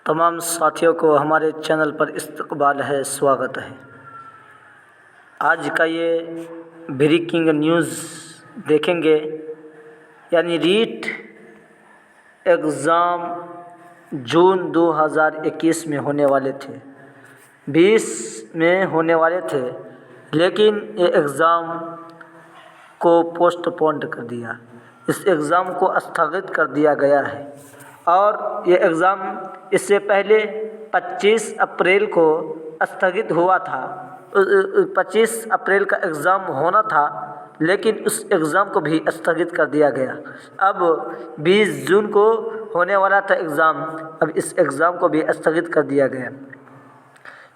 तमाम साथियों को हमारे चैनल पर इस्तकबाल है, स्वागत है। आज का ये ब्रेकिंग न्यूज़ देखेंगे, यानी रीट एग्ज़ाम जून 2021 में होने वाले थे, 20 में होने वाले थे, लेकिन ये एग्ज़ाम को पोस्टपोन्ड कर दिया। इस एग्ज़ाम को स्थगित कर दिया गया है और ये एग्ज़ाम इससे पहले 25 अप्रैल को स्थगित हुआ था। 25 अप्रैल का एग्ज़ाम होना था, लेकिन उस एग्ज़ाम को भी स्थगित कर दिया गया। अब 20 जून को होने वाला था एग्ज़ाम, अब इस एग्ज़ाम को भी स्थगित कर दिया गया।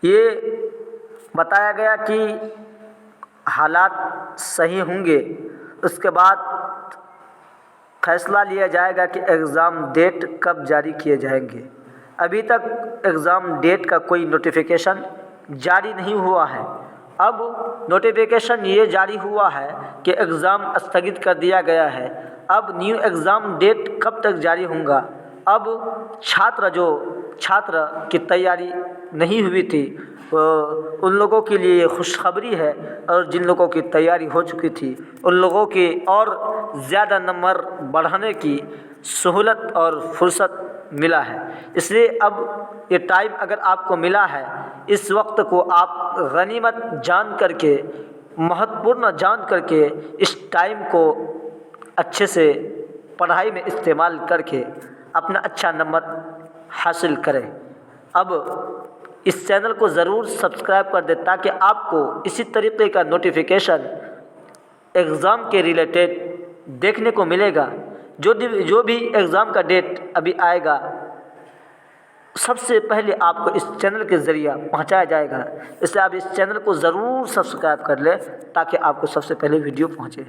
ये बताया गया कि हालात सही होंगे, उसके बाद फैसला लिया जाएगा कि एग्ज़ाम डेट कब जारी किए जाएंगे। अभी तक एग्ज़ाम डेट का कोई नोटिफिकेशन जारी नहीं हुआ है। अब नोटिफिकेशन ये जारी हुआ है कि एग्ज़ाम स्थगित कर दिया गया है। अब न्यू एग्ज़ाम डेट कब तक जारी होगा। अब छात्र की तैयारी नहीं हुई थी, उन लोगों के लिए खुशखबरी है, और जिन लोगों की तैयारी हो चुकी थी उन लोगों के और ज़्यादा नंबर बढ़ाने की सहूलत और फुर्सत मिला है। इसलिए अब ये टाइम अगर आपको मिला है, इस वक्त को आप गनीमत जान करके, महत्वपूर्ण जान करके इस टाइम को अच्छे से पढ़ाई में इस्तेमाल करके अपना अच्छा नंबर हासिल करें। अब इस चैनल को ज़रूर सब्सक्राइब कर दें ताकि आपको इसी तरीके का नोटिफिकेशन एग्ज़ाम के रिलेटेड देखने को मिलेगा। जो भी एग्ज़ाम का डेट अभी आएगा, सबसे पहले आपको इस चैनल के ज़रिए पहुंचाया जाएगा। इसलिए आप इस चैनल को ज़रूर सब्सक्राइब कर लें ताकि आपको सबसे पहले वीडियो पहुंचे।